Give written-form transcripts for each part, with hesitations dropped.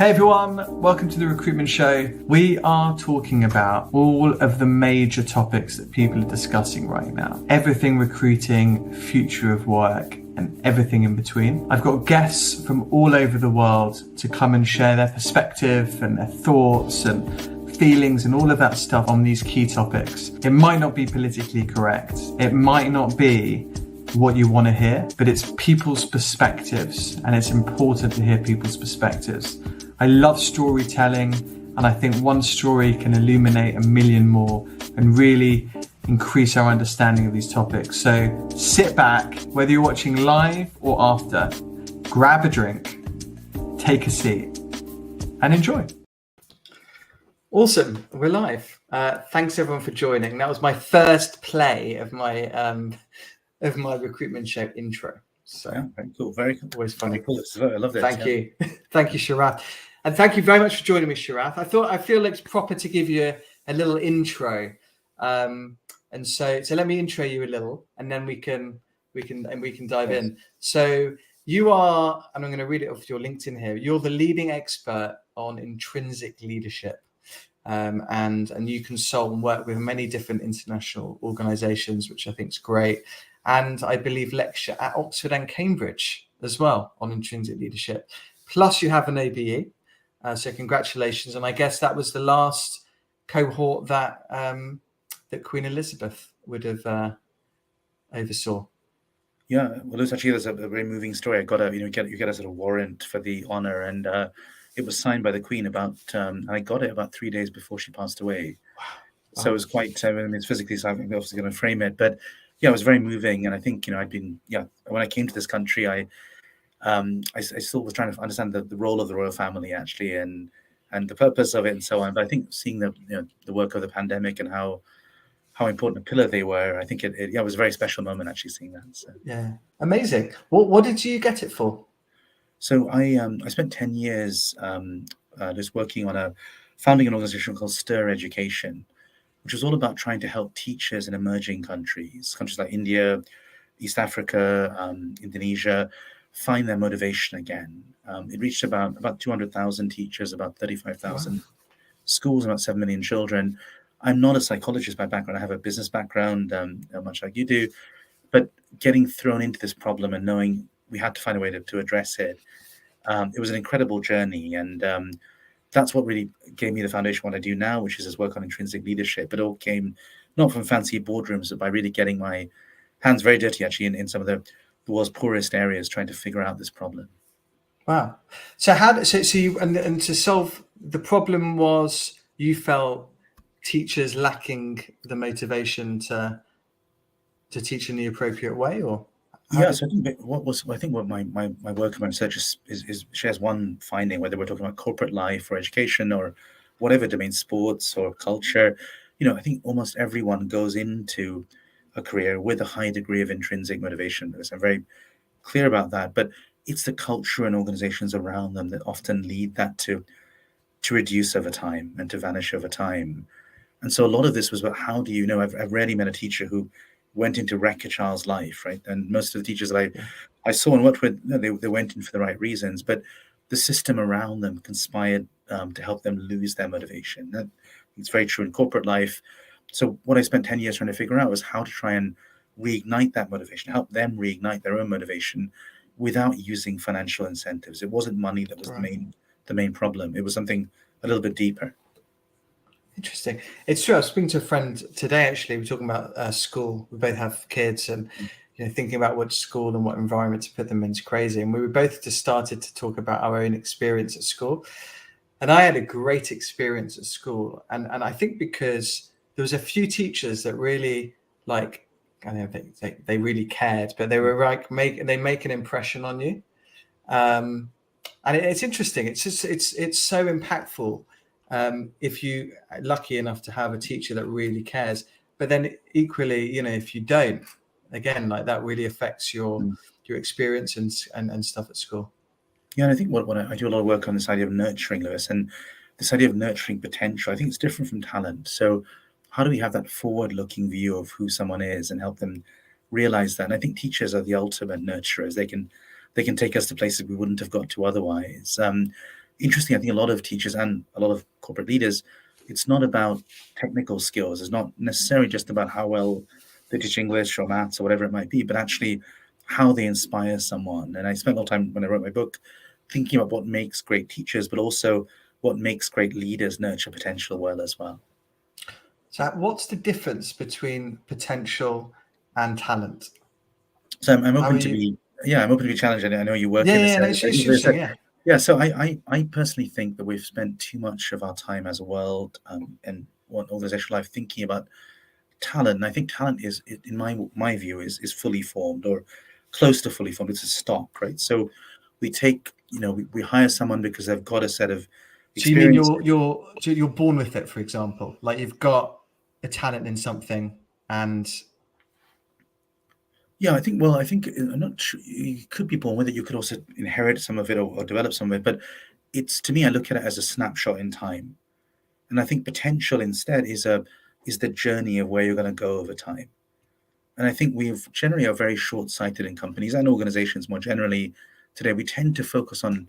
Hey everyone, welcome to the Recruitment Show. We are talking about all of the major topics that people are discussing right now. Everything recruiting, future of work, and everything in between. I've got guests from all over the world to come and share their perspective and their thoughts and feelings and all of that stuff on these key topics. It might not be politically correct. It might not be what you want to hear, but it's people's perspectives, and it's important to hear people's perspectives. I love storytelling, and I think one story can illuminate a million more and really increase our understanding of these topics. So sit back, whether you're watching live or after, grab a drink, take a seat, and enjoy. Awesome, we're live. Thanks everyone for joining. That was my first play of my Recruitment Show intro. So yeah, very cool. Very cool. Always funny. Cool. I love that. Thank you. Thank you, Sharath. And thank you very much for joining me, Sharath. I feel it's proper to give you a little intro. And so let me intro you a little, and then we can dive in. So you are, and I'm going to read it off your LinkedIn here. You're the leading expert on intrinsic leadership. And you consult and work with many different international organizations, which I think is great. And I believe lecture at Oxford and Cambridge as well on intrinsic leadership. Plus you have an OBE. So congratulations. And I guess that was the last cohort that that Queen Elizabeth would have oversaw. Yeah, well, there's a very moving story. I got you get a sort of warrant for the honor, and it was signed by the Queen and I got it about 3 days before she passed away. Wow. So it was quite, it's physically, so I'm obviously going to frame it, but yeah, it was very moving. And I think, when I came to this country, I still was trying to understand the role of the royal family actually, and the purpose of it and so on. But I think seeing the work of the pandemic and how important a pillar they were, I think it was a very special moment actually seeing that. So. Yeah, amazing. What did you get it for? So I spent 10 years just working on founding an organization called Stir Education, which was all about trying to help teachers in emerging countries like India, East Africa, Indonesia, find their motivation again. It reached about 200,000 teachers, about 35,000 schools, about 7 million children. I'm not a psychologist by background. I have a business background, much like you do, but getting thrown into this problem and knowing we had to find a way to address it. It was an incredible journey, and that's what really gave me the foundation of what I do now, which is this work on intrinsic leadership. It all came not from fancy boardrooms, but by really getting my hands very dirty actually in some of the world's poorest areas, trying to figure out this problem. Wow. So you and to solve the problem was you felt teachers lacking the motivation to teach in the appropriate way, or? Yes, I think what my work and my research is shares one finding, whether we're talking about corporate life or education or whatever domain, sports or culture. I think almost everyone goes into a career with a high degree of intrinsic motivation. So I'm very clear about that, but it's the culture and organizations around them that often lead that to reduce over time and to vanish over time. And so a lot of this was about how do you know? I've rarely met a teacher who went in to wreck a child's life, right? And most of the teachers that I saw and worked with, they went in for the right reasons, but the system around them conspired to help them lose their motivation. It's very true in corporate life. So what I spent 10 years trying to figure out was how to try and reignite that motivation, help them reignite their own motivation without using financial incentives. It wasn't money that was the main problem. It was something a little bit deeper. Interesting. It's true. I was speaking to a friend today, actually. We're talking about school. We both have kids, and thinking about what school and what environment to put them in is crazy. And we were both just started to talk about our own experience at school. And I had a great experience at school. And I think because there was a few teachers that really they really cared, but they were they make an impression on you. And it's interesting. It's so impactful. If you are lucky enough to have a teacher that really cares, but then equally, if you don't, again, that really affects your experience and stuff at school. Yeah, and I think what I do a lot of work on this idea of nurturing, Lewis, and this idea of nurturing potential. I think it's different from talent. So how do we have that forward-looking view of who someone is and help them realize that? And I think teachers are the ultimate nurturers. They can take us to places we wouldn't have got to otherwise. interesting, I think a lot of teachers and a lot of corporate leaders, it's not about technical skills. It's not necessarily just about how well they teach English or maths or whatever it might be, but actually how they inspire someone. And I spent a lot of time when I wrote my book thinking about what makes great teachers, but also what makes great leaders nurture potential well as well. So what's the difference between potential and talent? So I'm open to be, I'm open to be challenged. I know you work in this No, area. it's interesting, yeah. Yeah, so I personally think that we've spent too much of our time as a world and one organizational life thinking about talent. And I think talent is, in my view, is fully formed or close to fully formed. It's a stock, right? So we take, we hire someone because they've got a set of So you mean experience. you're born with it, for example, like you've got a talent in something, and Yeah, I think I'm not sure, you could be born with it. You could also inherit some of it or develop some of it. But it's, to me, I look at it as a snapshot in time. And I think potential instead is the journey of where you're going to go over time. And I think we've generally are very short-sighted in companies and organizations more generally today. We tend to focus on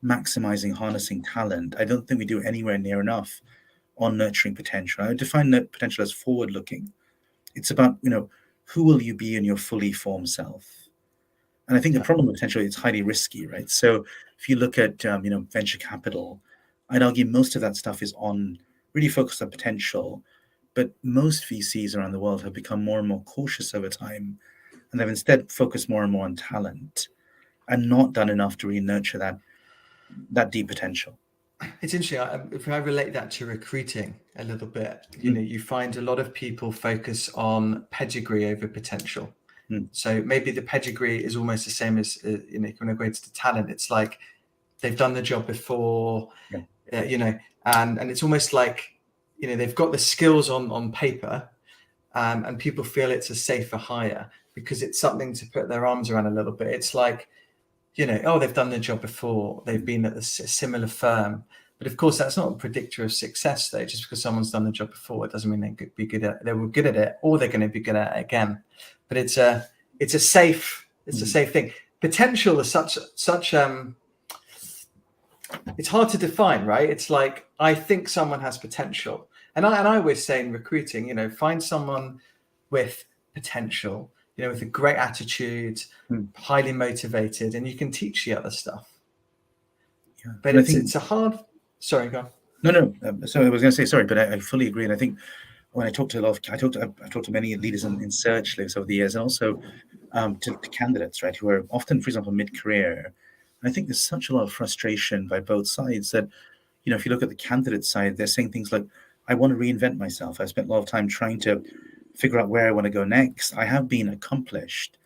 maximizing, harnessing talent. I don't think we do anywhere near enough on nurturing potential. I define that potential as forward-looking. It's about, who will you be in your fully formed self? And I think the problem with potential, it's highly risky, right? So if you look at, venture capital, I'd argue most of that stuff is on really focused on potential. But most VCs around the world have become more and more cautious over time, and they've instead focused more and more on talent and not done enough to really nurture that deep potential. It's interesting. If I relate that to recruiting a little bit, you find a lot of people focus on pedigree over potential. So maybe the pedigree is almost the same as when I go into the talent. It's like they've done the job before, and it's almost like they've got the skills on paper, and people feel it's a safer hire because it's something to put their arms around a little bit. It's like, they've done the job before, they've been at a similar firm. But of course, that's not a predictor of success, though. Just because someone's done the job before, it doesn't mean they were good at it, or they're going to be good at it again. But it's a safe thing. Potential is such it's hard to define, right? It's like, I think someone has potential, and I always say in recruiting, find someone with potential, with a great attitude, highly motivated, and you can teach the other stuff. Yeah. But it's a hard. Sorry, go on. No. So I was going to say sorry, but I fully agree. And I think when I talk to I've talked to many leaders in search lives over the years, and also to candidates, right, who are often, for example, mid-career. And I think there's such a lot of frustration by both sides that, if you look at the candidate side, they're saying things like, I want to reinvent myself. I've spent a lot of time trying to figure out where I want to go next. I have been accomplished,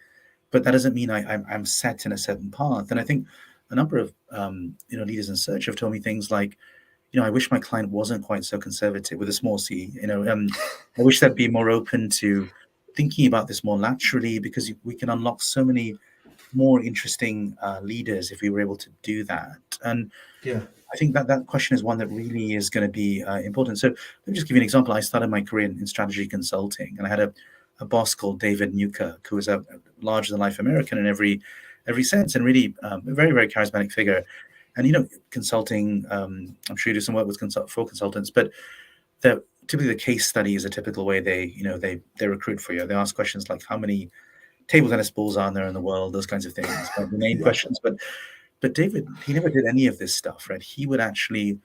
but that doesn't mean I'm set in a certain path. And I think a number of leaders in search have told me things like, I wish my client wasn't quite so conservative with a small c. I wish they'd be more open to thinking about this more laterally, because we can unlock so many more interesting leaders if we were able to do that. And I think that question is one that really is going to be important. So let me just give you an example. I started my career in strategy consulting, and I had a boss called David Newkirk, who was a larger-than-life American in every sense, and really a very, very charismatic figure. And, consulting, I'm sure you do some work with for consultants, but typically the case study is a typical way they recruit for you. They ask questions like, how many table tennis balls are there in the world, those kinds of things, the main questions. But David, he never did any of this stuff, right? He would actually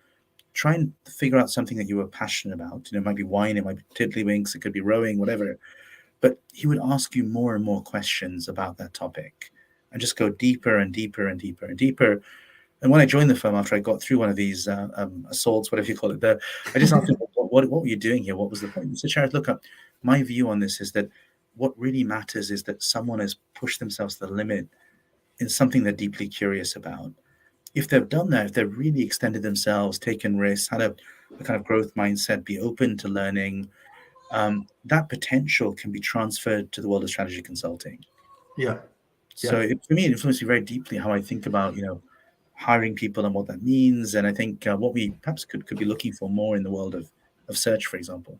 try and figure out something that you were passionate about. It might be wine, it might be tiddlywinks, it could be rowing, whatever. But he would ask you more and more questions about that topic and just go deeper and deeper and deeper and deeper. And when I joined the firm, after I got through one of these assaults, whatever you call it, I just asked him, what were you doing here? What was the point? He said, Sharath, look, my view on this is that what really matters is that someone has pushed themselves to the limit in something they're deeply curious about. If they've done that, if they've really extended themselves, taken risks, had a kind of growth mindset, be open to learning, that potential can be transferred to the world of strategy consulting. Yeah. So for me, it influenced me very deeply how I think about, hiring people and what that means. And I think what we perhaps could be looking for more in the world of search, for example.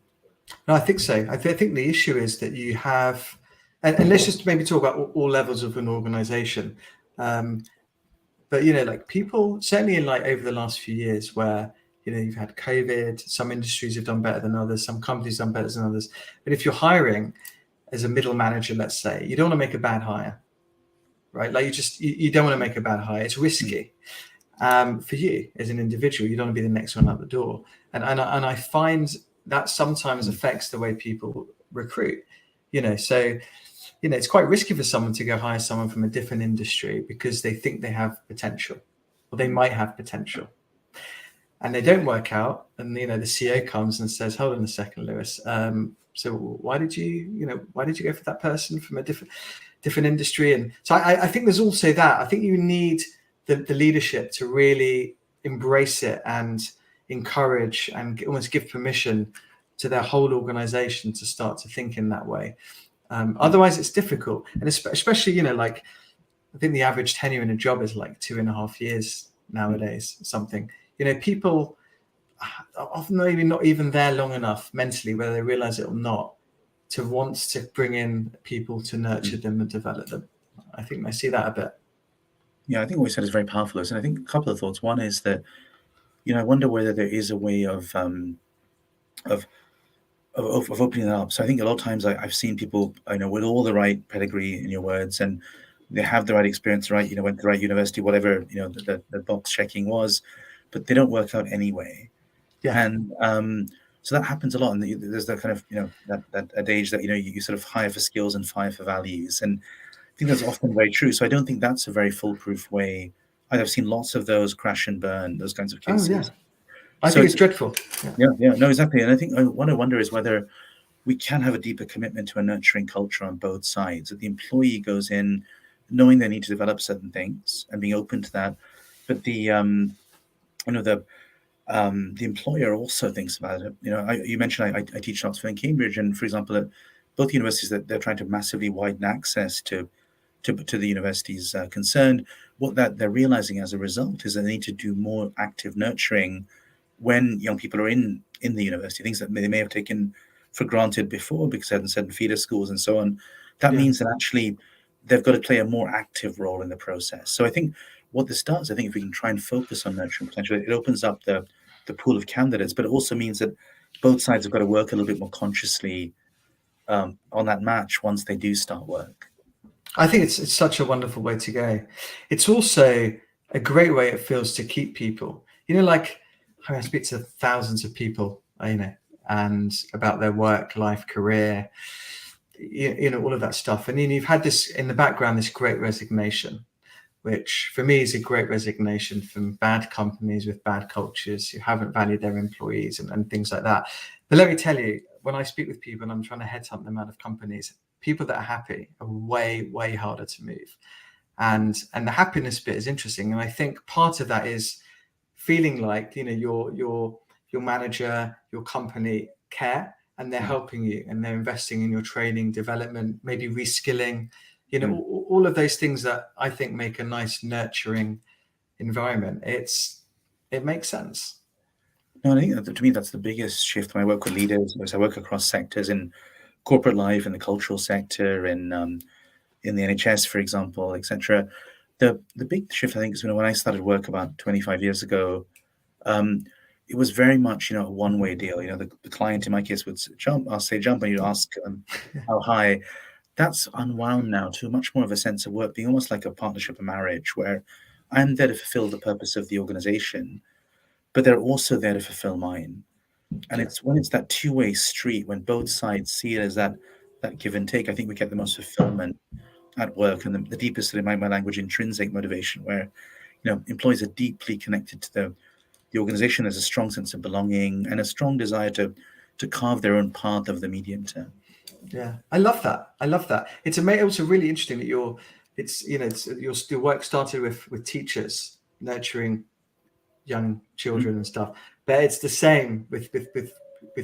No, I think so. I think the issue is that you have, and let's just maybe talk about all levels of an organization. But like people certainly in like over the last few years where you've had COVID, some industries have done better than others, some companies done better than others. But if you're hiring as a middle manager, let's say, you don't want to make a bad hire, right? Like you don't want to make a bad hire. It's risky for you as an individual. You don't want to be the next one out the door. And I find that sometimes affects the way people recruit. So it's quite risky for someone to go hire someone from a different industry because they think they have potential, or they might have potential, and they don't work out. And the CEO comes and says, "Hold on a second, Lewis. So why did you go for that person from a different industry?" And so I think there's also that. I think you need the leadership to really embrace it and encourage and almost give permission to their whole organization to start to think in that way. Otherwise, it's difficult, and especially like I think the average tenure in a job is like 2.5 years nowadays. Something people are often maybe not even there long enough mentally, whether they realize it or not, to want to bring in people to nurture them and develop them. I think I see that a bit. Yeah, I think what you said is very powerful. And I think a couple of thoughts. One is that, I wonder whether there is a way of opening it up. So I think a lot of times I've seen people, with all the right pedigree in your words, and they have the right experience, right? Went to the right university, whatever, the box checking was, but they don't work out anyway. Yeah. And so that happens a lot. And there's that kind of, that adage that, you sort of hire for skills and fire for values. And I think that's often very true. So I don't think that's a very foolproof way. I've seen lots of those crash and burn, those kinds of cases. Oh, yeah. I think it's dreadful. Yeah, no, exactly. And I think what I wonder is whether we can have a deeper commitment to a nurturing culture on both sides, that the employee goes in knowing they need to develop certain things and being open to that. But the employer also thinks about it. You mentioned I teach at Oxford and Cambridge, and for example, at both universities, that they're trying to massively widen access to the universities concerned. What that they're realizing as a result is that they need to do more active nurturing when young people are in the university, things that they may have taken for granted before because they hadn't certain feeder schools and so on. That means that actually they've got to play a more active role in the process. So I think what this does, I think if we can try and focus on nurturing potential, it opens up the pool of candidates, but it also means that both sides have got to work a little bit more consciously on that match once they do start work. I think it's such a wonderful way to go. It's also a great way it feels to keep people. Like I speak to thousands of people, and about their work, life, career, all of that stuff. And then you've had this in the background, this great resignation, which for me is a great resignation from bad companies with bad cultures who haven't valued their employees and things like that. But let me tell you, when I speak with people and I'm trying to headhunt them out of companies, people that are happy are way, way harder to move. And the happiness bit is interesting. And I think part of that is feeling like, your manager, your company care, and they're helping you and they're investing in your training, development, maybe reskilling, all of those things that I think make a nice nurturing environment. It makes sense. No, I think that, to me, that's the biggest shift when I work with leaders. As I work across sectors in corporate life, in the cultural sector, in the NHS, for example, etc. The big shift, I think, is when I started work about 25 years ago. It was very much, a one-way deal. The client in my case would jump. I'll say jump, and you'd ask how high. That's unwound now to much more of a sense of work being almost like a partnership, a marriage, where I'm there to fulfill the purpose of the organization, but they're also there to fulfill mine. And it's when it's that two-way street, when both sides see it as that give and take, I think we get the most fulfillment at work, and the deepest, in my language, intrinsic motivation, where employees are deeply connected to the organization. There's a strong sense of belonging and a strong desire to carve their own path of the medium term. Yeah, I love that. It's also really interesting that your work started with teachers nurturing young children and stuff, but it's the same with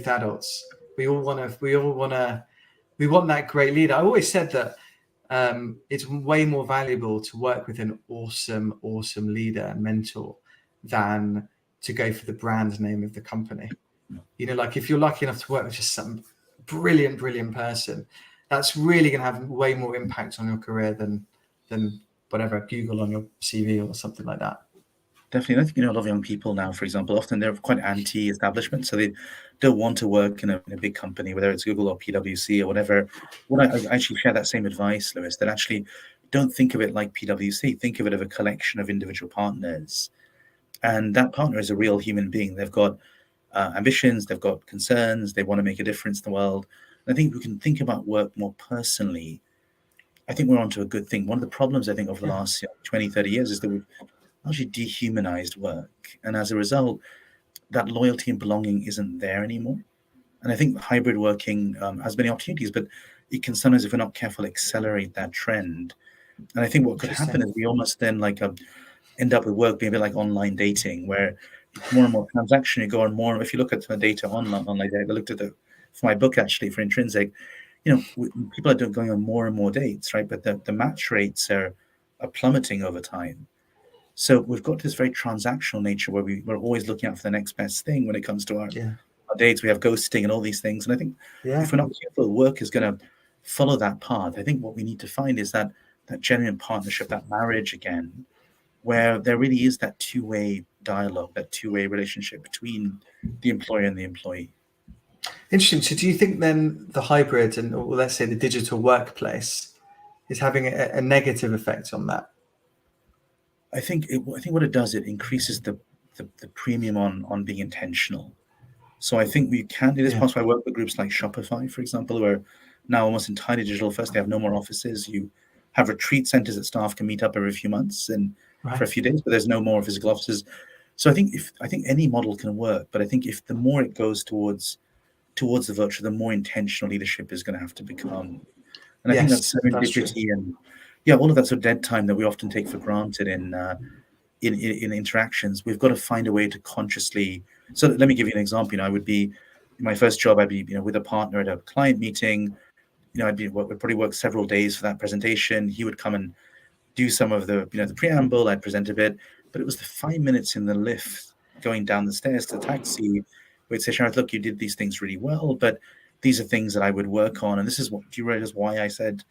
adults. We want that great leader. I always said that it's way more valuable to work with an awesome leader and mentor than to go for the brand name of the company. Like if you're lucky enough to work with just some brilliant person, that's really going to have way more impact on your career than whatever, Google on your CV or something like that. Definitely. I think, a lot of young people now, for example, often they're quite anti-establishment, so they don't want to work in a big company, whether it's Google or PwC or whatever. I actually share that same advice, Lewis, that actually don't think of it like PwC. Think of it as a collection of individual partners. And that partner is a real human being. They've got ambitions, they've got concerns, they want to make a difference in the world. And I think we can think about work more personally. I think we're onto a good thing. One of the problems, I think, over the last 20, 30 years is that we've actually dehumanized work. And as a result, that loyalty and belonging isn't there anymore. And I think hybrid working has many opportunities, but it can sometimes, if we're not careful, accelerate that trend. And I think what could happen is we almost then end up with work being a bit like online dating, where it's more and more transaction. You go on more. If you look at the data online data, I looked at for my book actually for Intrinsic. People are going on more and more dates, right? But the match rates are plummeting over time. So we've got this very transactional nature where we're always looking out for the next best thing when it comes to our dates. We have ghosting and all these things. And I think if we're not careful, work is going to follow that path. I think what we need to find is that genuine partnership, that marriage again, where there really is that two-way dialogue, that two-way relationship between the employer and the employee. Interesting. So do you think then the hybrid and, or let's say the digital workplace is having a negative effect on that? I think what it does, it increases the premium on being intentional. So I think we can do this. Possibly I work with groups like Shopify, for example, who are now almost entirely digital first. They have no more offices. You have retreat centers that staff can meet up every few months and for a few days, but there's no more physical offices. So I think any model can work, but I think if the more it goes towards the virtual, the more intentional leadership is going to have to become. And I think that's serendipity and all of that sort of dead time that we often take for granted in interactions. We've got to find a way to consciously. So let me give you an example. I would be in my first job. I'd be with a partner at a client meeting. Would probably work several days for that presentation. He would come and do some of the the preamble. I'd present a bit, but it was the 5 minutes in the lift going down the stairs to the taxi. We'd say, Sharath, look, you did these things really well, but these are things that I would work on, and this is what do you realize why I said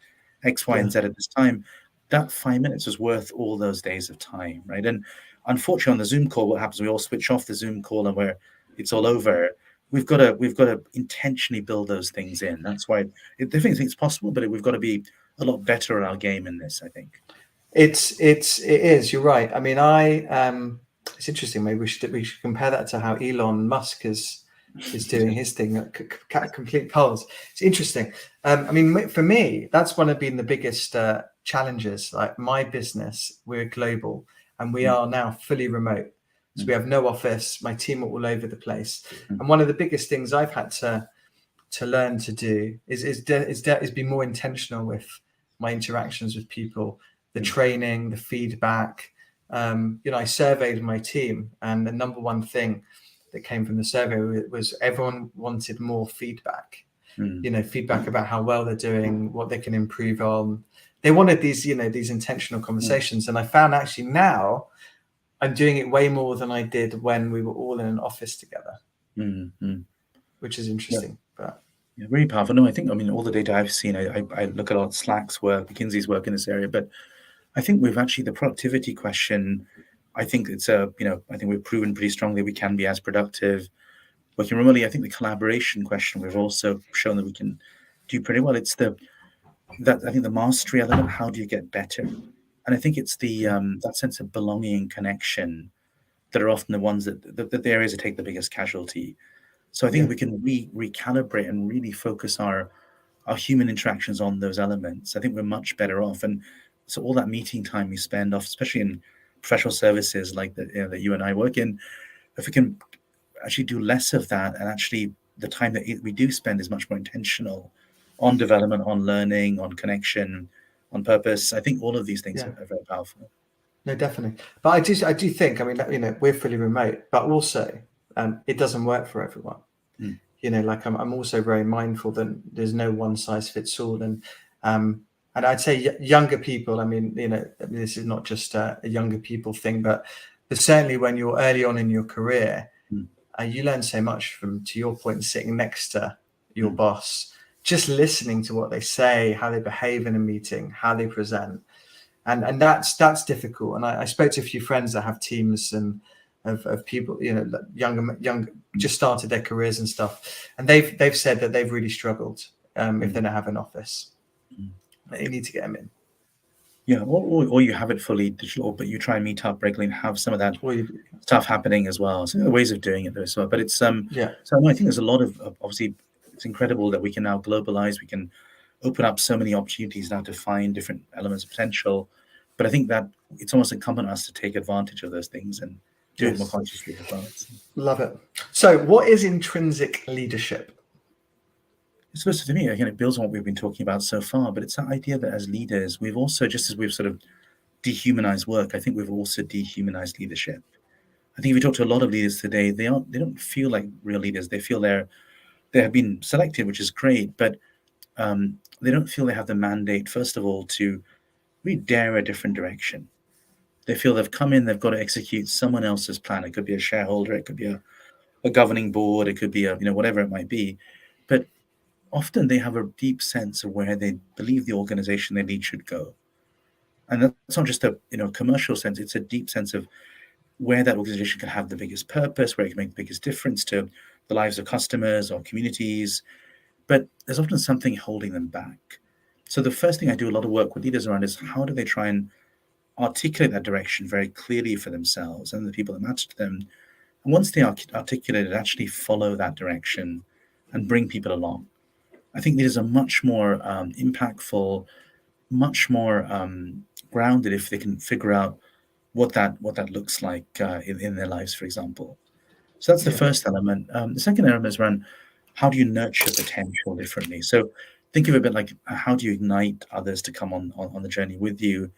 X, Y, and Z at this time. That 5 minutes was worth all those days of time, right? And unfortunately, on the Zoom call, what happens? We all switch off the Zoom call, and where it's all over. We've got to intentionally build those things in. That's why I definitely think it's possible, but we've got to be a lot better at our game in this, I think. It is. You're right. I mean, it's interesting. Maybe we should compare that to how Elon Musk is doing his thing. Complete polls. It's interesting. I mean, for me, that's one of been the biggest challenges. Like my business, we're global, and we are now fully remote. So we have no office. My team are all over the place. And one of the biggest things I've had to learn to do is be more intentional with my interactions with people, the training, the feedback. I surveyed my team, and the number one thing that came from the survey was everyone wanted more feedback. Feedback about how well they're doing, what they can improve on. They wanted these intentional conversations. And I found actually now I'm doing it way more than I did when we were all in an office together, which is interesting. But very powerful. No, I think, all the data I've seen, I look at a lot of Slack's work, McKinsey's work in this area, but I think we've actually, the productivity question, I think it's I think we've proven pretty strongly we can be as productive working remotely. I think the collaboration question, we've also shown that we can do pretty well. It's I think the mastery element, how do you get better? And I think it's the that sense of belonging and connection that are often the ones that the areas that take the biggest casualty. So I think we can recalibrate and really focus our human interactions on those elements. I think we're much better off. And so all that meeting time we spend off, especially in professional services like that you and I work in, if we can actually do less of that, and actually the time that we do spend is much more intentional on development, on learning, on connection, on purpose. I think all of these things are very powerful. No, definitely. But I do think, we're fully remote, but also it doesn't work for everyone. I'm also very mindful that there's no one size fits all. And I'd say younger people, this is not just a younger people thing, but certainly when you're early on in your career, you learn so much from, to your point, sitting next to your boss, just listening to what they say, how they behave in a meeting, how they present. and that's difficult. And I spoke to a few friends that have teams and of people, young just started their careers and stuff, and they've said that they've really struggled if they don't have an office. You need to get them in. Yeah, or you have it fully digital, but you try and meet up regularly and have some of that Or stuff happening as well. So there are ways of doing it as well. But it's yeah, so no, I think there's a lot of obviously it's incredible that we can now globalize. We can open up so many opportunities now to find different elements of potential. But I think that it's almost incumbent on us to take advantage of those things and do it more yes, consciously as well. love it. So, what is intrinsic leadership? So to me, again, it builds on what we've been talking about so far, but it's that idea that as leaders, we've also, just as we've sort of dehumanized work, I think we've also dehumanized leadership. I think if we talk to a lot of leaders today, they don't feel like real leaders. They feel they have been selected, which is great, but they don't feel they have the mandate, first of all, to really dare a different direction. They feel they've come in, they've got to execute someone else's plan. It could be a shareholder, it could be a governing board, it could be whatever it might be. But often they have a deep sense of where they believe the organization they lead should go. And that's not just a commercial sense, it's a deep sense of where that organization can have the biggest purpose, where it can make the biggest difference to the lives of customers or communities. But there's often something holding them back. So the first thing I do a lot of work with leaders around is how do they try and articulate that direction very clearly for themselves and the people that matter to them. And once they articulate it, actually follow that direction and bring people along. I think leaders are much more impactful, much more grounded if they can figure out what that looks like in their lives, for example. So that's the first element. The second element is around how do you nurture potential differently. So think of it a bit like how do you ignite others to come on the journey with you.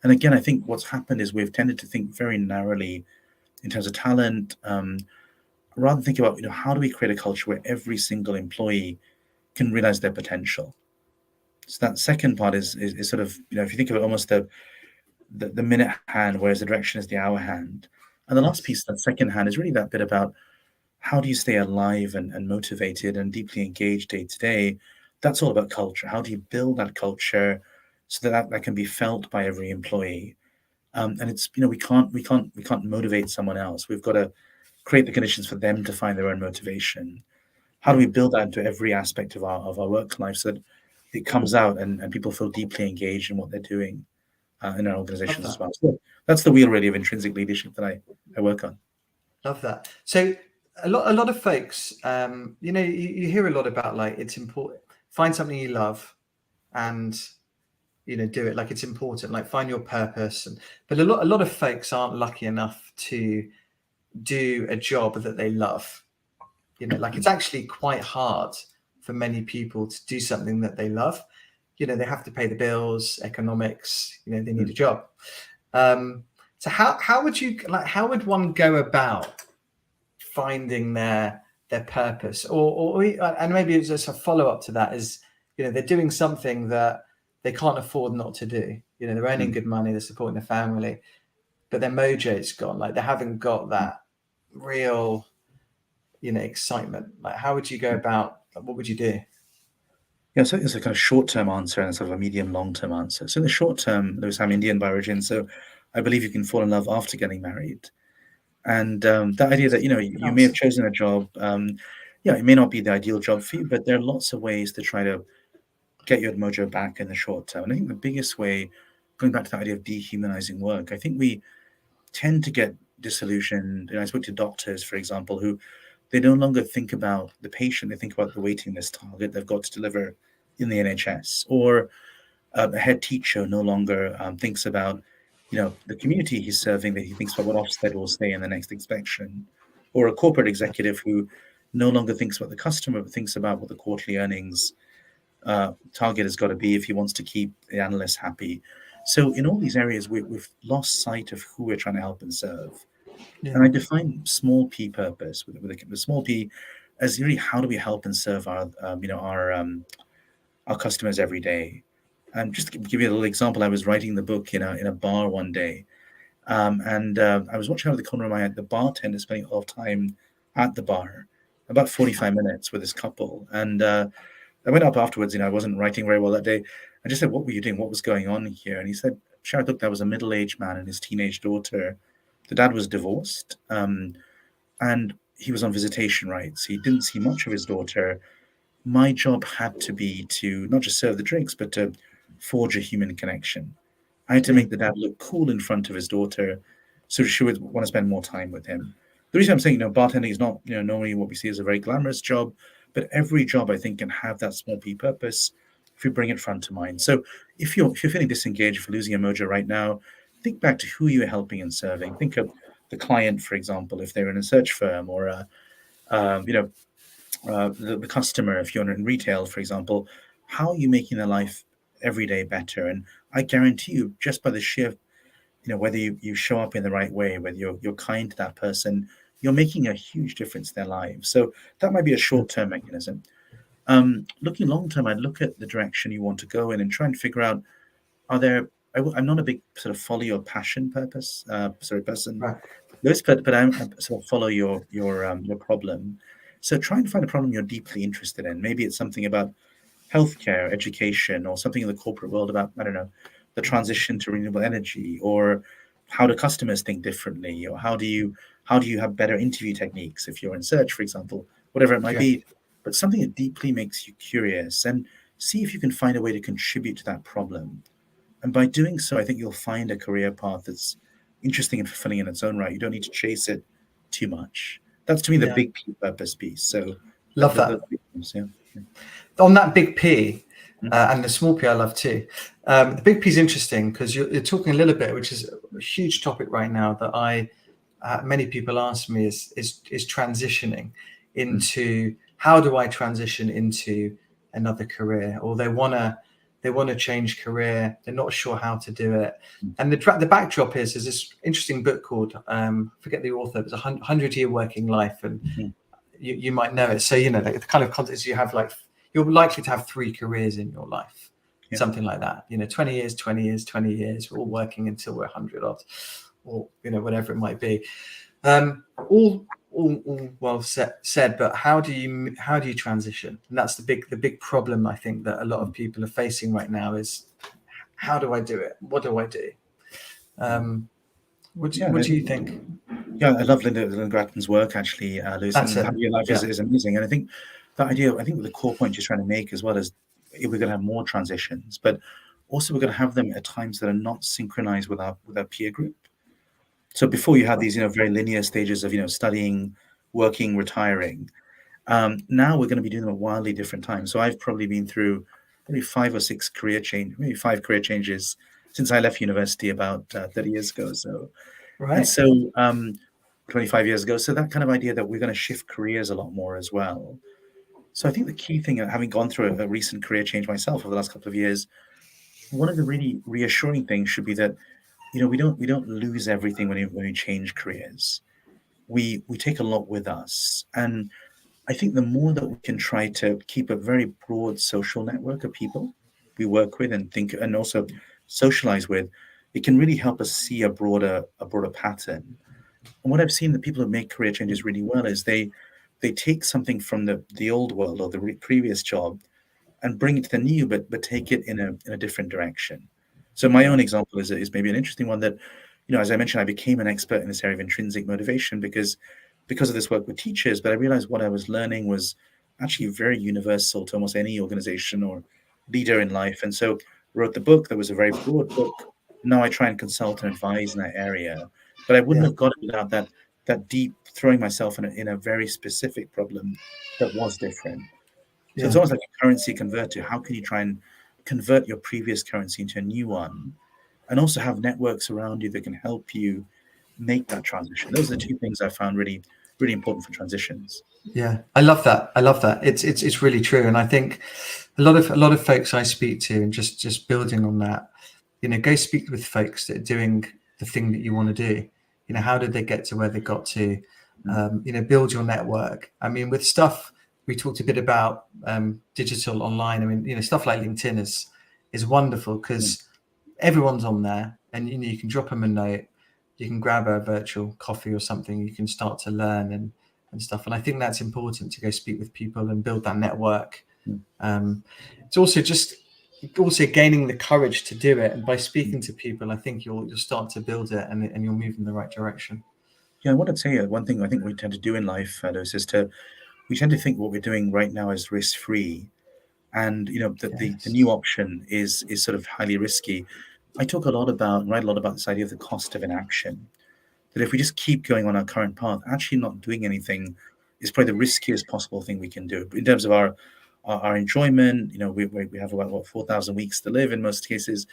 And again, I think what's happened is we've tended to think very narrowly in terms of talent, rather than think about how do we create a culture where every single employee can realize their potential. So that second part is sort of if you think of it almost the minute hand, whereas the direction is the hour hand. And the last piece, that second hand, is really that bit about how do you stay alive and motivated and deeply engaged day to day. That's all about culture. How do you build that culture so that can be felt by every employee? And it's we can't motivate someone else. We've got to create the conditions for them to find their own motivation. How do we build that into every aspect of our work life so that it comes out and people feel deeply engaged in what they're doing in our organizations as well? So that's the wheel really of intrinsic leadership that I work on. Love that. So a lot of folks, you hear a lot about like it's important. Find something you love, and do it. Like it's important. Like find your purpose. But a lot of folks aren't lucky enough to do a job that they love. Like it's actually quite hard for many people to do something that they love. They have to pay the bills, economics. They need a job. So how would one go about finding their purpose, or and maybe it's just a follow up to that is they're doing something that they can't afford not to do. They're earning good money, they're supporting their family, but their mojo's gone. Like they haven't got that real excitement. Like how would you go about? What would you do? Yeah, so it's a kind of short-term answer and sort of a medium, long-term answer. So in the short term, Lewis, I'm Indian by origin, so I believe you can fall in love after getting married. And that idea that you may have chosen a job, it may not be the ideal job for you, but there are lots of ways to try to get your mojo back in the short term. And I think the biggest way, going back to the idea of dehumanizing work, I think we tend to get disillusioned. I spoke to doctors, for example, who they no longer think about the patient, they think about the waiting list target they've got to deliver in the NHS. Or a head teacher no longer thinks about the community he's serving, that he thinks about what Ofsted will say in the next inspection. Or a corporate executive who no longer thinks about the customer, but thinks about what the quarterly earnings target has got to be if he wants to keep the analysts happy. So in all these areas, we've lost sight of who we're trying to help and serve. Yeah. And I define small p purpose with a small p as really how do we help and serve our customers every day. And just to give you a little example, I was writing the book in a bar one day, and I was watching out of the corner of my eye the bartender spending a lot of time at the bar, about 45 minutes with this couple. And I went up afterwards. I wasn't writing very well that day. I just said, "What were you doing? What was going on here?" And he said, Sharath, look, that was a middle-aged man and his teenage daughter. The dad was divorced, and he was on visitation rights. He didn't see much of his daughter. My job had to be to not just serve the drinks, but to forge a human connection. I had to make the dad look cool in front of his daughter, so she would want to spend more time with him. The reason I'm saying, bartending is not, normally what we see as a very glamorous job, but every job I think can have that small p purpose if you bring it front to mind. So if you're feeling disengaged, if you're losing a mojo right now, think back to who you're helping and serving. Think of the client, for example, if they're in a search firm, or the customer, if you're in retail, for example. How are you making their life every day better? And I guarantee you, just by the sheer, whether you show up in the right way, whether you're kind to that person, you're making a huge difference in their lives. So that might be a short-term mechanism. Looking long-term, I'd look at the direction you want to go in and try and figure out, I'm not a big sort of follow your passion person, Right. Lewis, but I sort of follow your problem. So try and find a problem you're deeply interested in. Maybe it's something about healthcare, education, or something in the corporate world about, I don't know, the transition to renewable energy, or how do customers think differently, or how do you have better interview techniques if you're in search, for example, whatever it might be. But something that deeply makes you curious, and see if you can find a way to contribute to that problem. And by doing so, I think you'll find a career path that's interesting and fulfilling in its own right. You don't need to chase it too much. That's, to me, the big P purpose piece. So Love that. Yeah. On that big P, and the small P I love too. The big P is interesting because you're talking a little bit, which is a huge topic right now that many people ask me is transitioning into, how do I transition into another career, or they want to change career, they're not sure how to do it. And the backdrop is this interesting book called, forget the author, it's 100-Year Working Life, and you might know it. So the kind of context you have, like, you're likely to have 3 careers in your life, something like that. 20 years, 20 years, 20 years. We're all working until we're 100 odd, or whatever it might be. All well said, but how do you transition? And that's the big problem I think that a lot of people are facing right now is, how do I do it? What do I do? What do you think? Yeah, I love Linda Grattan's work, actually, Lewis. That's and it. Your life is amazing. And I think that idea, the core point she's trying to make as well is, we're going to have more transitions, but also we're going to have them at times that are not synchronized with our peer group. So before you had these, very linear stages of, studying, working, retiring. Now we're going to be doing them at wildly different times. So I've probably been through maybe 5 or 6 career changes since I left university about 30 years ago. So, Right. And so 25 years ago. So that kind of idea that we're going to shift careers a lot more as well. So I think the key thing, having gone through a recent career change myself over the last couple of years, one of the really reassuring things should be that, we don't lose everything when we change careers. We take a lot with us. And I think the more that we can try to keep a very broad social network of people we work with and think and also socialize with, it can really help us see a broader pattern. And what I've seen that people who make career changes really well is they take something from the old world or the previous job and bring it to the new, but take it in a different direction. So my own example is maybe an interesting one that, as I mentioned, I became an expert in this area of intrinsic motivation because of this work with teachers, but I realized what I was learning was actually very universal to almost any organization or leader in life. And so wrote the book. That was a very broad book. Now I try and consult and advise in that area, but I wouldn't have got it without that deep throwing myself in a very specific problem that was different. So it's almost like a currency converter. How can you try and convert your previous currency into a new one, and also have networks around you that can help you make that transition? Those are the 2 things I found really, really important for transitions. Yeah, I love that. It's really true, and I think a lot of folks I speak to, and just building on that, go speak with folks that are doing the thing that you want to do. How did they get to where they got to? Build your network. I mean, with stuff we talked a bit about, digital online. I mean, stuff like LinkedIn is wonderful because everyone's on there, and you can drop them a note, you can grab a virtual coffee or something, you can start to learn and stuff. And I think that's important, to go speak with people and build that network. It's also just also gaining the courage to do it. And by speaking to people, I think you'll start to build it, and you'll move in the right direction. Yeah, I want to say one thing I think we tend to do in life, Lewis, is we tend to think what we're doing right now is risk free, and the Yes. new option is sort of highly risky. I talk a lot about write a lot about this idea of the cost of inaction. That if we just keep going on our current path, actually not doing anything is probably the riskiest possible thing we can do in terms of our enjoyment. We have about 4,000 weeks to live in most cases,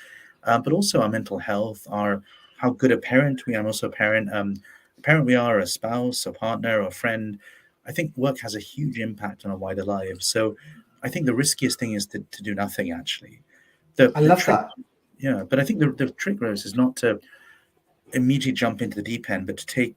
but also our mental health, our how good a parent we are. I'm also a parent we are, a spouse, a partner, or a friend. I think work has a huge impact on our wider lives. So I think the riskiest thing is to do nothing actually. The I the love trick, that. yeah, but I think the trick, Rose, is not to immediately jump into the deep end, but to take,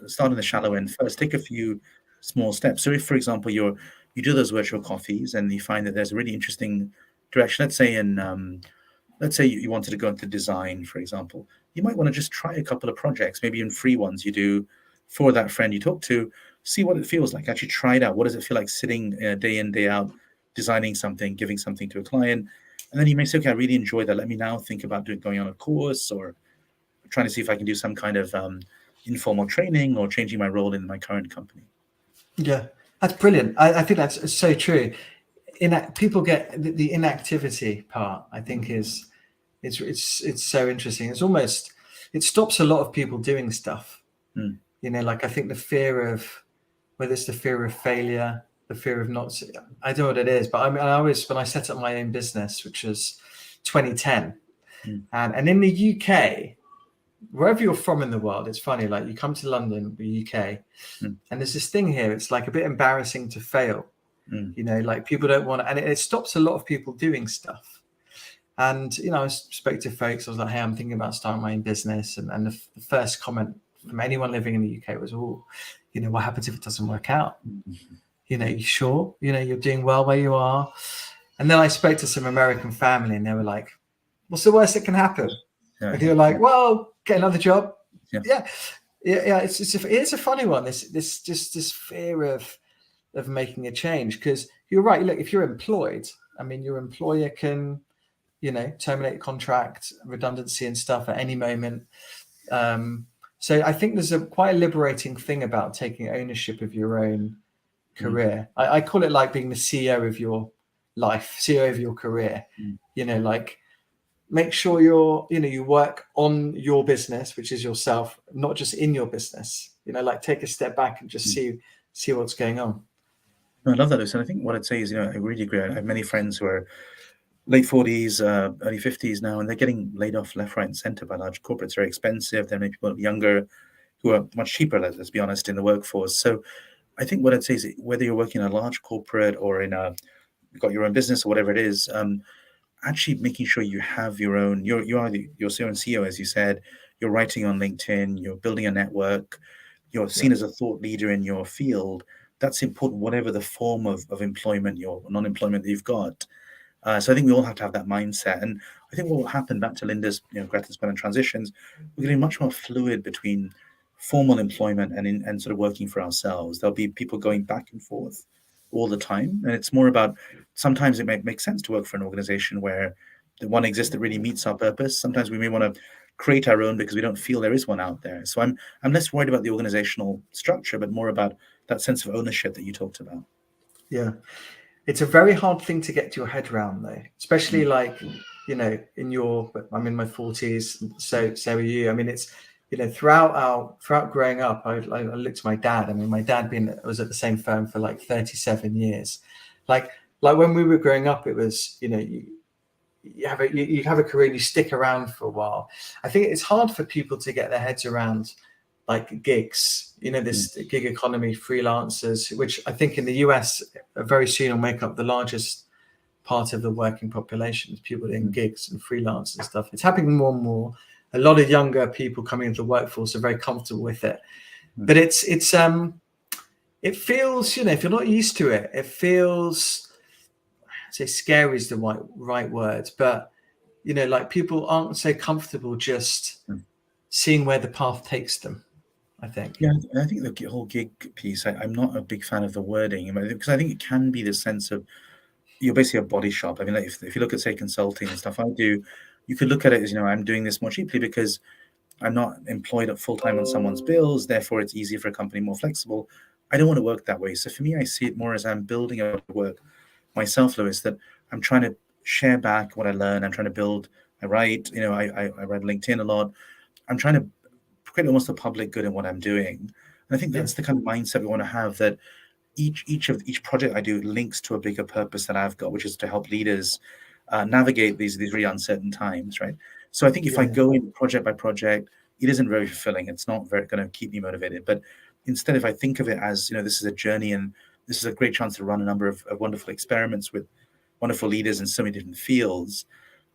start in the shallow end first. Take a few small steps. So if, for example, you do those virtual coffees and you find that there's a really interesting direction, let's say you wanted to go into design, for example, you might want to just try a couple of projects, maybe even free ones you do for that friend you talk to, see what it feels like. Actually try it out. What does it feel like sitting day in, day out, designing something, giving something to a client? And then you may say, okay, I really enjoy that. Let me now think about going on a course or trying to see if I can do some kind of informal training or changing my role in my current company. Yeah, that's brilliant. I think that's so true. People get the inactivity part. I think is it's so interesting. It stops a lot of people doing stuff. Mm. Like I think the fear of, whether it's the fear of failure, the fear of not, I don't know what it is, but I mean, when I set up my own business, which was 2010, and in the UK, wherever you're from in the world, it's funny, like you come to London, the UK, and there's this thing here, it's like a bit embarrassing to fail. Like people don't want to, and it stops a lot of people doing stuff. And I spoke to folks, I was like, hey, I'm thinking about starting my own business, and the first comment from anyone living in the UK was, oh, what happens if it doesn't work out? You sure? You're doing well where you are. And then I spoke to some American family, and they were like, what's the worst that can happen? And you're like, well, get another job. Yeah. It's a funny one. This fear of making a change, because you're right. Look, if you're employed, I mean, your employer can, terminate contract, redundancy and stuff at any moment. So I think there's quite a liberating thing about taking ownership of your own career. I call it like being the CEO of your life, CEO of your career. Like, make sure you work on your business, which is yourself, not just in your business. Like take a step back and just see what's going on. No, I love that, Lewis. And I think what I'd say is, I really agree. I have many friends who are late 40s, early 50s now, and they're getting laid off left, right, and center by large corporates. Very expensive. There may be people younger who are much cheaper, let's be honest, in the workforce. So I think what I'd say is whether you're working in a large corporate or you've got your own business or whatever it is, actually making sure you have your own, your own CEO, as you said, you're writing on LinkedIn, you're building a network, you're seen as a thought leader in your field. That's important, whatever the form of employment or non-employment that you've got. So I think we all have to have that mindset. And I think what will happen, back to Linda's Greta's point on transitions, we're getting much more fluid between formal employment and sort of working for ourselves. There'll be people going back and forth all the time. And it's more about, sometimes it may make sense to work for an organization where the one exists that really meets our purpose. Sometimes we may want to create our own because we don't feel there is one out there. So I'm less worried about the organizational structure, but more about that sense of ownership that you talked about. Yeah. It's a very hard thing to get your head around, though, especially like, I'm in my 40s, so are you. I mean, it's, throughout growing up, I looked to my dad. I mean, my dad was at the same firm for like 37 years. Like when we were growing up, it was, you have a career and you stick around for a while. I think it's hard for people to get their heads around like gigs, this gig economy, freelancers, which I think in the US very soon will make up the largest part of the working population, people doing gigs and freelance and stuff. It's happening more and more. A lot of younger people coming into the workforce are very comfortable with it. But it feels, if you're not used to it, it feels, I'd say scary is the right word, but like people aren't so comfortable just seeing where the path takes them, I think. Yeah, I think the whole gig piece, I'm not a big fan of the wording, because I think it can be the sense of, you're basically a body shop. I mean, like if you look at, say, consulting and stuff I do, you could look at it as, I'm doing this more cheaply because I'm not employed at full time on someone's bills. Therefore, it's easier for a company, more flexible. I don't want to work that way. So for me, I see it more as I'm building a work myself, Lewis, that I'm trying to share back what I learn. I'm trying to build. I write. I read LinkedIn a lot. I'm trying to create almost a public good in what I'm doing. And I think that's the kind of mindset we want to have, that each project I do links to a bigger purpose that I've got, which is to help leaders navigate these really uncertain times, right? So I think if I go in project by project, it isn't very fulfilling. It's not very going to keep me motivated. But instead, if I think of it as, this is a journey, and this is a great chance to run a number of wonderful experiments with wonderful leaders in so many different fields,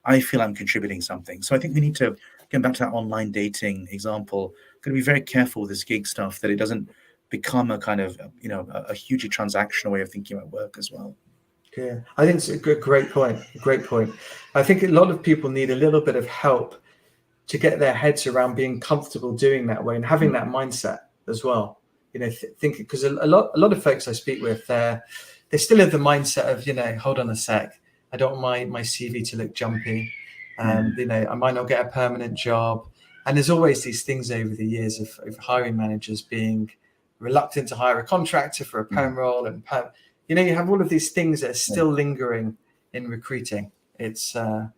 I feel I'm contributing something. So I think we need to, get back to that online dating example, got to be very careful with this gig stuff, that it doesn't become a kind of, a hugely transactional way of thinking about work as well. Yeah, I think it's a great point. Great point. I think a lot of people need a little bit of help to get their heads around being comfortable doing that way and having that mindset as well. Thinking, because a lot of folks I speak with, they still have the mindset of, hold on a sec, I don't want my CV to look jumpy. I might not get a permanent job. And there's always these things over the years of hiring managers being reluctant to hire a contractor for a perm role, and you have all of these things that are still lingering in recruiting. It's they're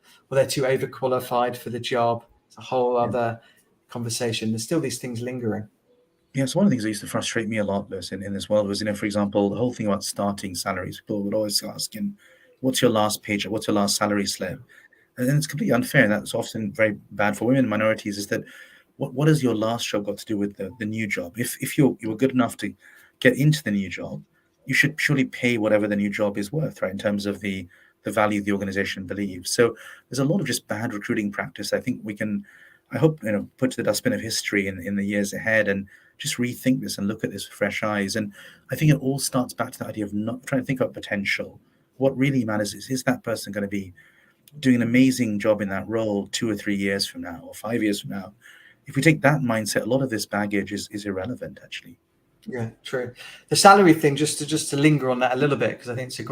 too overqualified for the job. It's a whole other conversation. There's still these things lingering. Yeah, so one of the things that used to frustrate me a lot, Lewis, in this world was, for example, the whole thing about starting salaries. People would always ask, what's your last page? What's your last salary slip? And then it's completely unfair. And that's often very bad for women and minorities, is that what has your last job got to do with the new job? If you were good enough to get into the new job, you should surely pay whatever the new job is worth, right, in terms of the value the organization believes. So there's a lot of just bad recruiting practice. I think we can, I hope, put to the dustbin of history in the years ahead, and just rethink this and look at this with fresh eyes. And I think it all starts back to the idea of not trying to think about potential. What really matters is that person going to be doing an amazing job in that role 2 or 3 years from now, or 5 years from now? If we take that mindset, a lot of this baggage is irrelevant, actually. Yeah, true. The salary thing, just to linger on that a little bit, because I think it's a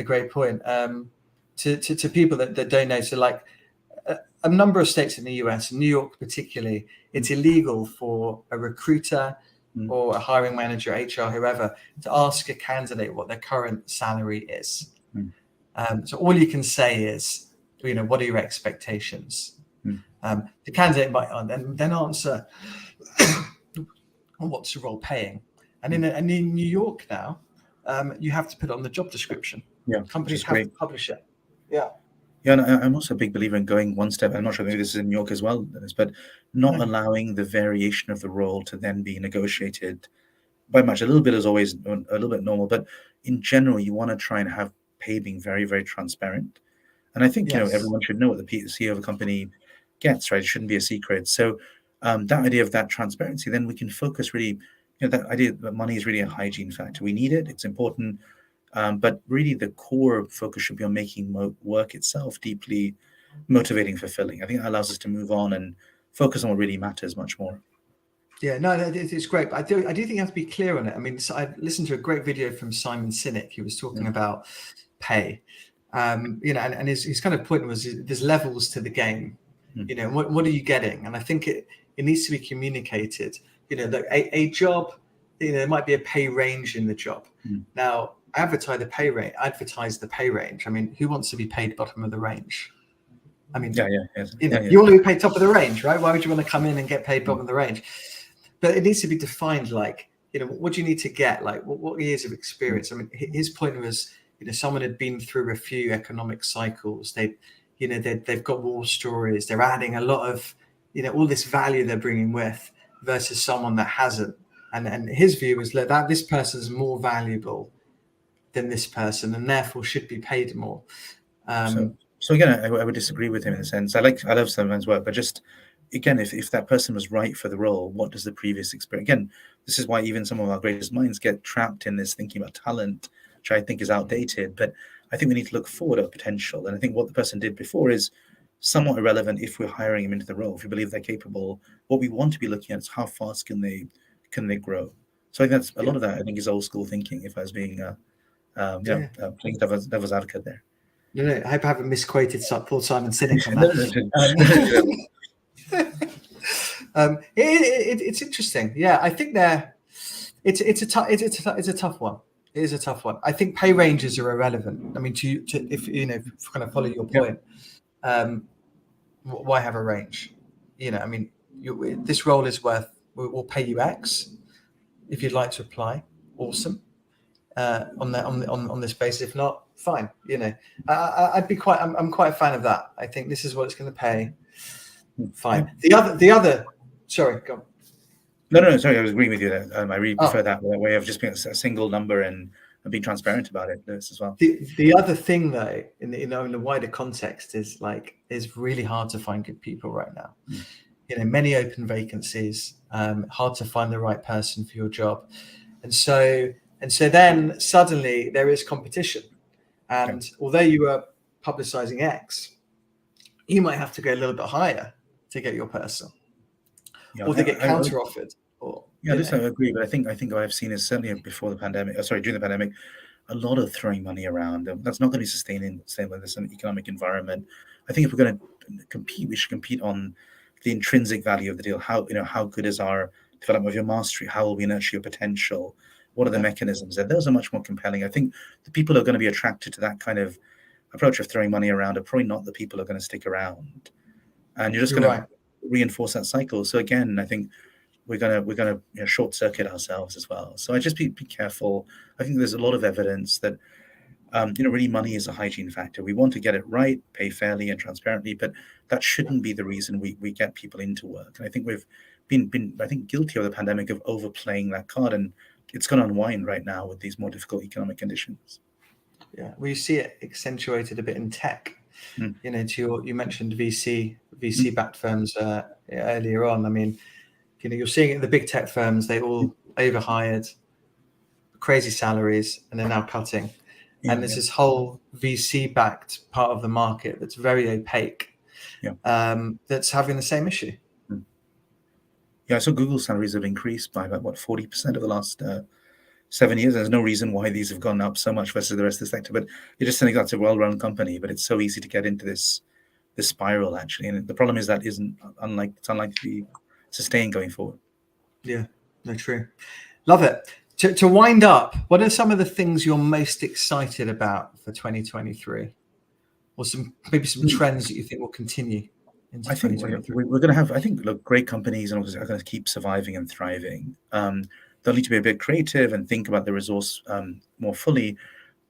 great point. To people that don't know, so like a number of states in the US, New York particularly, it's illegal for a recruiter or a hiring manager, HR, whoever, to ask a candidate what their current salary is. So all you can say is, what are your expectations? The candidate might then answer, what's the role paying? And in New York now, you have to put it on the job description. Yeah, companies have to publish it. Yeah. Yeah, and I'm also a big believer in going one step. I'm not sure, maybe this is in New York as well, but not allowing the variation of the role to then be negotiated by much. A little bit is always a little bit normal, but in general, you want to try and have pay being very, very transparent. And I think, everyone should know what the CEO of a company gets, right? It shouldn't be a secret. So that idea of that transparency, then we can focus really, that idea that money is really a hygiene factor. We need it. It's important. But really the core focus should be on making work itself deeply motivating, fulfilling. I think that allows us to move on and focus on what really matters much more. Yeah, no, it's great. But I do think you have to be clear on it. I mean, so I listened to a great video from Simon Sinek. He was talking about pay, and his kind of point was there's levels to the game. What are you getting? And I think it needs to be communicated. That a job, there might be a pay range in the job. Now, advertise the pay range. I mean, who wants to be paid bottom of the range? I mean, you want to be paid top of the range, right? Why would you want to come in and get paid bottom of the range? But it needs to be defined, like, what do you need to get? Like, what years of experience? I mean, his point was, someone had been through a few economic cycles. They've got war stories. They're adding a lot of, all this value they're bringing with, versus someone that hasn't. And his view was that this person's more valuable than this person, and therefore should be paid more. So again, I would disagree with him in a sense. I love Simon's work, but just again, if that person was right for the role, what does the previous experience? Again, this is why even some of our greatest minds get trapped in this thinking about talent, which I think is outdated. But I think we need to look forward at potential, and I think what the person did before is somewhat irrelevant if we're hiring them into the role. If we believe they're capable, what we want to be looking at is how fast can they grow. So I think that's a lot of that. I think is old school thinking. If I was being Playing devil's advocate there. No, I hope I haven't misquoted Paul Simon Sinek on that. It's interesting. Yeah, I think it's a tough one. It is a tough one. I think pay ranges are irrelevant. I mean, if kind of follow your point, why have a range? I mean, this role is we'll pay you X if you'd like to apply. Awesome. On this basis. If not, fine. I'm quite a fan of that. I think this is what it's going to pay. Fine. The other. Sorry, go on. No. Sorry, I was agreeing with you there. I really prefer that way of just being a single number and being transparent about it, Lewis, as well. The other thing, though, in the wider context, is really hard to find good people right now. Many open vacancies, hard to find the right person for your job, and so then suddenly there is competition, and although you are publicizing X, you might have to go a little bit higher to get your person, or they get counter offered. I agree, but I think what I've seen is certainly during the pandemic, a lot of throwing money around. That's not going to be sustainable in this economic environment. I think if we're going to compete, we should compete on the intrinsic value of the deal. How good is our development of your mastery? How will we nurture your potential? What are the mechanisms? And those are much more compelling. I think the people who are going to be attracted to that kind of approach of throwing money around are probably not the people who are going to stick around. And you're just going to reinforce that cycle. So again, I think we're gonna short circuit ourselves as well. So I just be careful. I think there's a lot of evidence that really money is a hygiene factor. We want to get it right, pay fairly and transparently, but that shouldn't be the reason we get people into work. And I think we've been guilty of the pandemic of overplaying that card, and it's going to unwind right now with these more difficult economic conditions. Yeah, we see it accentuated a bit in tech. You mentioned VC-backed firms earlier on. I mean, you're seeing it in the big tech firms. They all overhired, crazy salaries, and they're now cutting. And there's this whole VC-backed part of the market that's very opaque, that's having the same issue. Yeah, so Google salaries have increased by about 40% over the last 7 years. There's no reason why these have gone up so much versus the rest of the sector, but you're just saying that's a well-run company. But it's so easy to get into this spiral, actually, and the problem is that it's unlikely to be sustained going forward. Yeah, no, true. Love it. To wind up, what are some of the things you're most excited about for 2023, or maybe some trends that you think will continue into 2023? We're going to have, great companies and are going to keep surviving and thriving. They'll need to be a bit creative and think about the resource more fully.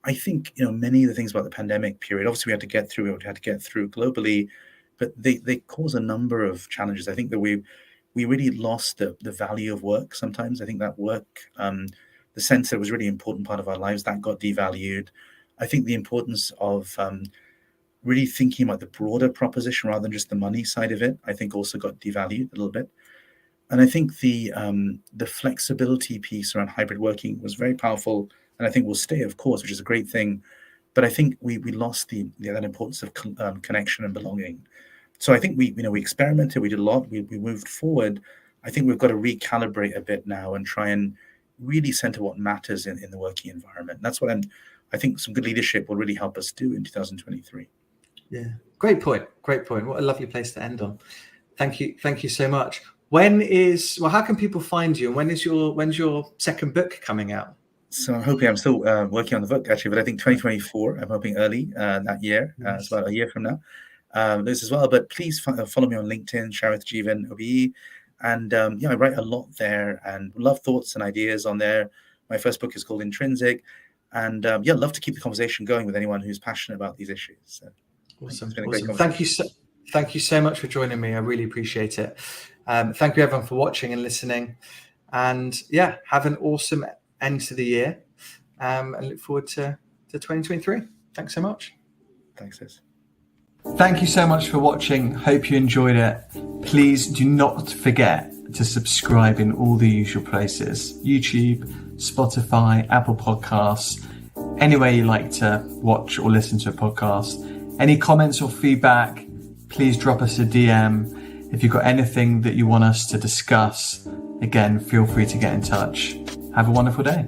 I think many of the things about the pandemic period, obviously we had to get through globally, but they cause a number of challenges. I think that we really lost the value of work sometimes. I think that work, the sense that it was a really important part of our lives, that got devalued. I think the importance of really thinking about the broader proposition rather than just the money side of it, I think also got devalued a little bit. And I think the flexibility piece around hybrid working was very powerful, and I think will stay, of course, which is a great thing. But I think we lost that importance of connection and belonging. So I think we experimented, we did a lot, we moved forward. I think we've got to recalibrate a bit now and try and really center what matters in the working environment. That's what I think some good leadership will really help us do in 2023. Yeah, great point. What a lovely place to end on. Thank you so much. How can people find you, and when's your second book coming out? So I'm still working on the book, actually, but I think 2024, I'm hoping early that year. It's about a year from now. This as well, but please follow me on LinkedIn, Sharath Jeevan, OBE. And I write a lot there and love thoughts and ideas on there. My first book is called Intrinsic. And love to keep the conversation going with anyone who's passionate about these issues. So, awesome. Thank you so much for joining me. I really appreciate it. Thank you everyone for watching and listening. And have an awesome end to the year. And look forward to 2023. Thanks so much. Thanks, Liz. Thank you so much for watching. Hope you enjoyed it. Please do not forget to subscribe in all the usual places: YouTube, Spotify, Apple Podcasts, anywhere you like to watch or listen to a podcast. Any comments or feedback, please drop us a DM. If you've got anything that you want us to discuss, again, feel free to get in touch. Have a wonderful day.